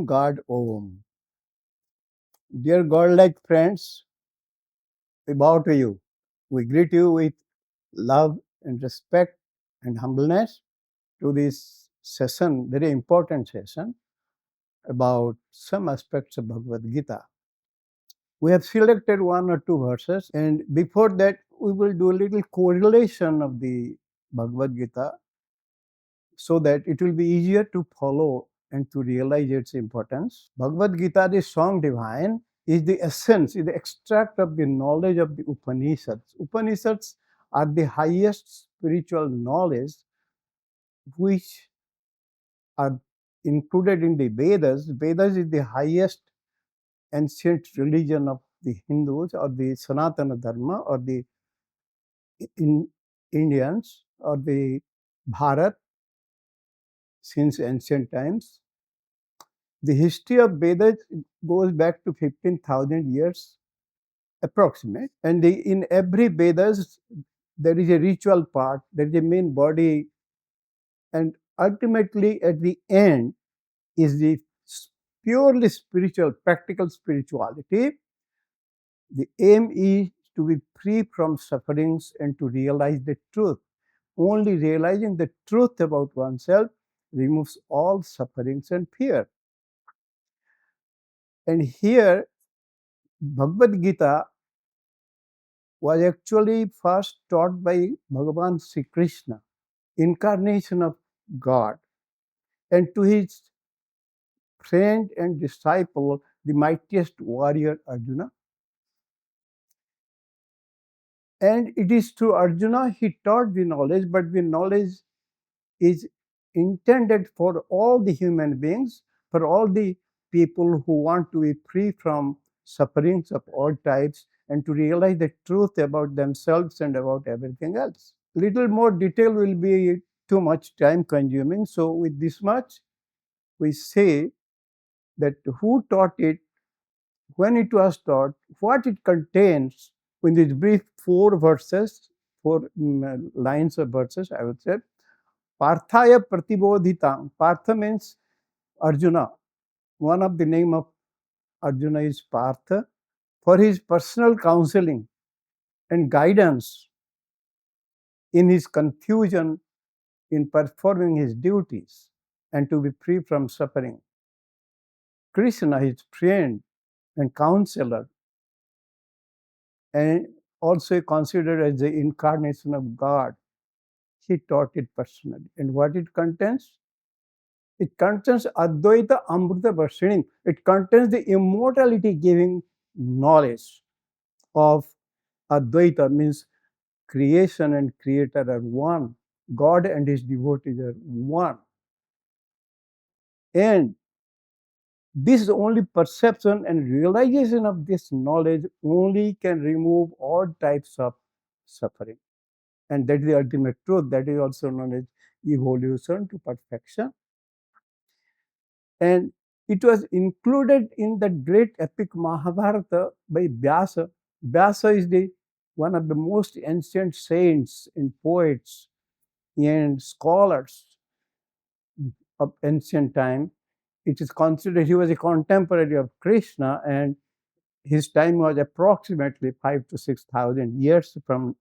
God Om. Dear God-like friends, we bow to you. We greet you with love and respect and humbleness to this session, very important session about some aspects of Bhagavad Gita. We have selected one or two verses, and before that, we will do a little correlation of the Bhagavad Gita so that it will be easier to follow and to realize its importance. Bhagavad Gita, the song divine, is the essence, is the extract of the knowledge of the Upanishads. Upanishads are the highest spiritual knowledge which are included in the Vedas. Vedas is the highest ancient religion of the Hindus or the Sanatana Dharma or the Indians or the Bharat since ancient times. The history of Vedas goes back to 15,000 years approximate, and in every Vedas there is a ritual part, there is a main body, and ultimately at the end is the purely spiritual, practical spirituality. The aim is to be free from sufferings and to realize the truth. Only realizing the truth about oneself removes all sufferings and fear. And here, Bhagavad Gita was actually first taught by Bhagavan Sri Krishna, incarnation of God, and to his friend and disciple, the mightiest warrior Arjuna. And it is to Arjuna he taught the knowledge, but the knowledge is intended for all the human beings, for all the people who want to be free from sufferings of all types and to realize the truth about themselves and about everything else. Little more detail will be too much time consuming. So with this much, we say that who taught it, when it was taught, what it contains in these brief four lines of verses, I would say. Parthaya Pratibodhitam. Partha means Arjuna. One of the name of Arjuna is Partha. For his personal counseling and guidance in his confusion in performing his duties and to be free from suffering. Krishna, his friend and counselor, and also considered as the incarnation of God, he taught it personally. And what it contains? It contains Advaita Amrita Varshinim. It contains the immortality giving knowledge of Advaita, means creation and creator are one. God and his devotees are one. And this only perception and realization of this knowledge only can remove all types of suffering. And that is the ultimate truth. That is also known as evolution to perfection. And it was included in the great epic Mahabharata by Vyasa. Vyasa is one of the most ancient saints and poets and scholars of ancient time. It is considered he was a contemporary of Krishna, and his time was approximately 5,000 to 6,000 years from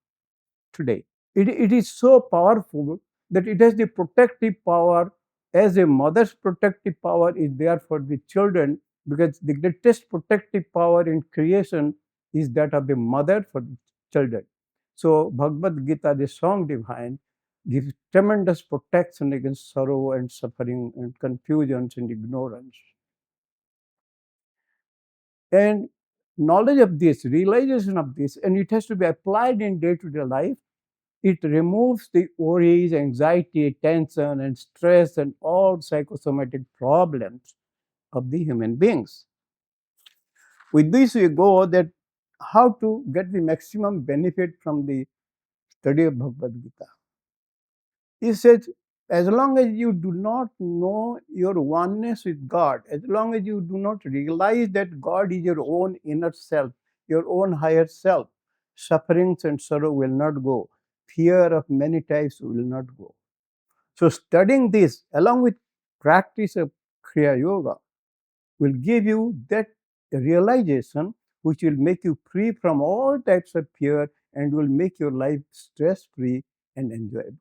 today. It is so powerful that it has the protective power, as a mother's protective power is there for the children, because the greatest protective power in creation is that of the mother for the children. So Bhagavad Gita, the song divine, gives tremendous protection against sorrow and suffering and confusions and ignorance. And knowledge of this, realization of this, and it has to be applied in day-to-day life. It removes the worries, anxiety, tension, and stress, and all psychosomatic problems of the human beings. With this, we go that how to get the maximum benefit from the study of Bhagavad Gita. He says, as long as you do not know your oneness with God, as long as you do not realize that God is your own inner self, your own higher self, sufferings and sorrow will not go. Fear of many types will not go. So studying this along with practice of Kriya Yoga will give you that realization which will make you free from all types of fear and will make your life stress-free and enjoyable.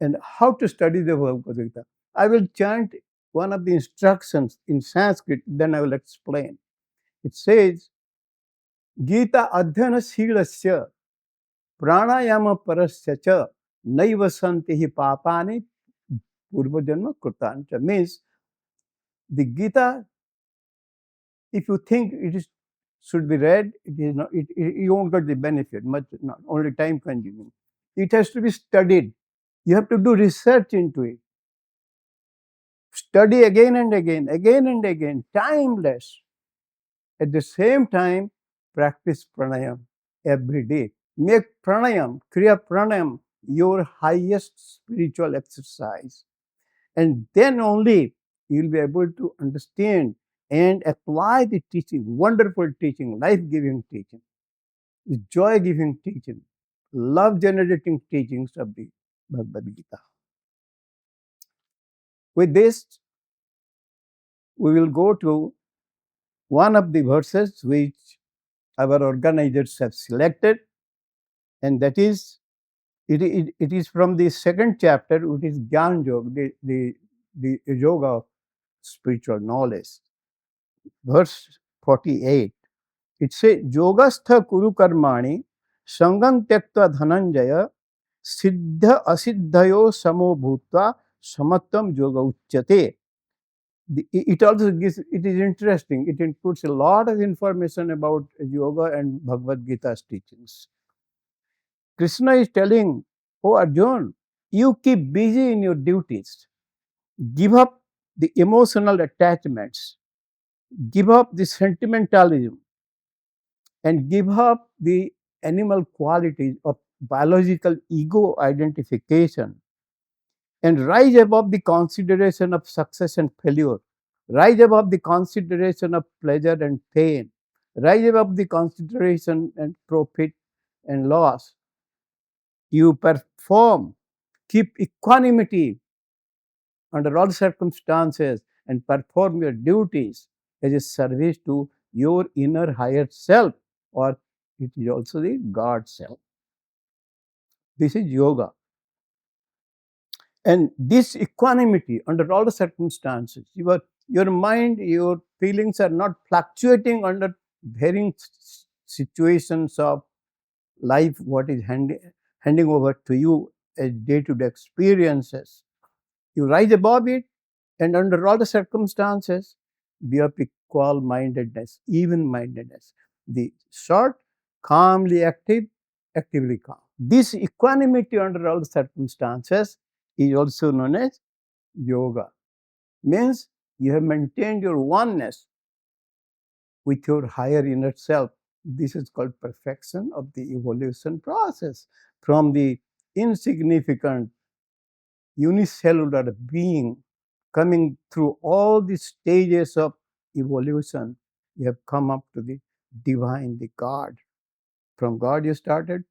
And how to study the Bhagavad Gita? I will chant one of the instructions in Sanskrit, then I will explain. It says, Gita adhyana shilasya pranayama parasya cha naiva santi hi papani purvajanma krutancha. Means the Gita, if you think it is should be read, it is not. You won't get the benefit. Much not only time consuming. It has to be studied. You have to do research into it. Study again and again, timeless. At the same time, practice pranayam every day. Make pranayam, kriya pranayam, your highest spiritual exercise. And then only you'll be able to understand and apply the teaching, wonderful teaching, life-giving teaching, joy-giving teaching, love-generating teachings of the Bhagavad Gita. With this, we will go to one of the verses which our organizers have selected, and that is, it is from the second chapter, which is Gyan Yoga, the yoga of spiritual knowledge. Verse 48. It says, Yogastha Kuru Karmani Sangam Tekta Dhananjaya Siddha Asiddhayo Samo Bhutva Samattam Yoga Uchyate. It also gives, it is interesting, it includes a lot of information about yoga and Bhagavad Gita's teachings. Krishna is telling, oh Arjun, you keep busy in your duties. Give up the emotional attachments. Give up the sentimentalism. And give up the animal qualities of biological ego identification. And rise above the consideration of success and failure. Rise above the consideration of pleasure and pain. Rise above the consideration and profit and loss. You perform, keep equanimity under all circumstances and perform your duties as a service to your inner higher self, or it is also the God self. This is yoga. And this equanimity under all the circumstances, your mind, your feelings are not fluctuating under varying situations of life, what is handing over to you as day-to-day experiences. You rise above it, and under all the circumstances, be of equal mindedness, even mindedness. The short, calmly active, actively calm. This equanimity under all the circumstances is also known as yoga. Means you have maintained your oneness with your higher inner self. This is called perfection of the evolution process from the insignificant unicellular being coming through all the stages of evolution. You have come up to the divine, the God. From God you started,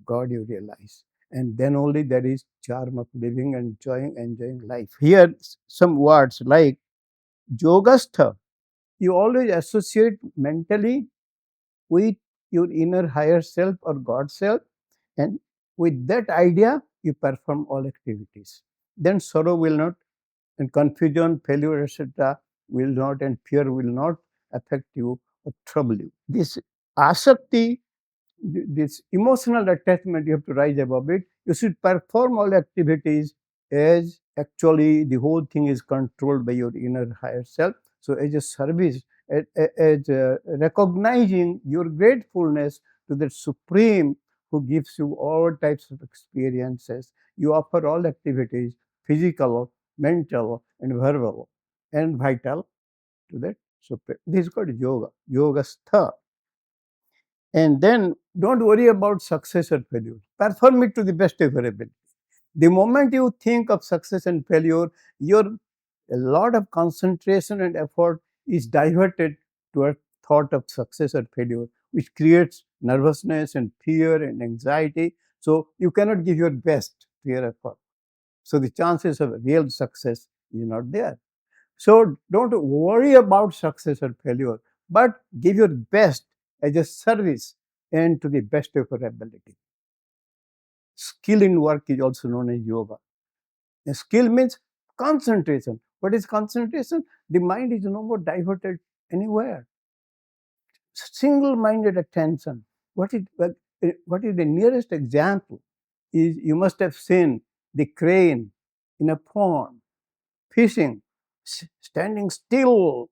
God you realize. And then only there is charm of living and enjoying life. Here, some words like yogastha, you always associate mentally with your inner higher self or God self, and with that idea, you perform all activities. Then sorrow will not, and confusion, failure, etc., will not, and fear will not affect you or trouble you. This asakti, this emotional attachment, you have to rise above it. You should perform all activities as actually the whole thing is controlled by your inner higher self. So, as a service, as recognizing your gratefulness to the Supreme who gives you all types of experiences, you offer all activities, physical, mental, and verbal, and vital to that Supreme. This is called yoga, yogastha. And then don't worry about success or failure. Perform it to the best of your ability. The moment you think of success and failure, a lot of concentration and effort is diverted toward thought of success or failure, which creates nervousness and fear and anxiety. So you cannot give your best to your effort. So the chances of real success is not there. So don't worry about success or failure, but give your best as a service and to the best of your ability. Skill in work is also known as yoga. A skill means concentration. What is concentration? The mind is no more diverted anywhere. Single-minded attention. What is the nearest example? Is you must have seen the crane in a pond fishing, standing still,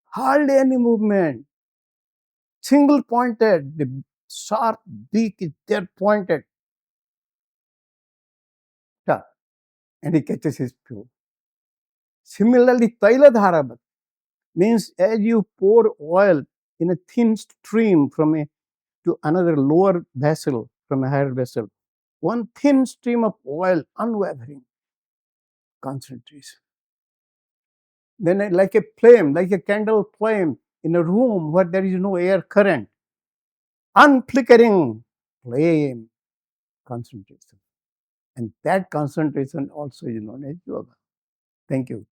hardly any movement, single pointed, the sharp beak is there pointed, yeah, and he catches his prey. Similarly, Taila Dharavat means as you pour oil in a thin stream from a to another lower vessel from a higher vessel, one thin stream of oil, unwavering concentration. Then, like a flame, like a candle flame in a room where there is no air current, unflickering flame, concentration. And that concentration also is known as yoga. Thank you.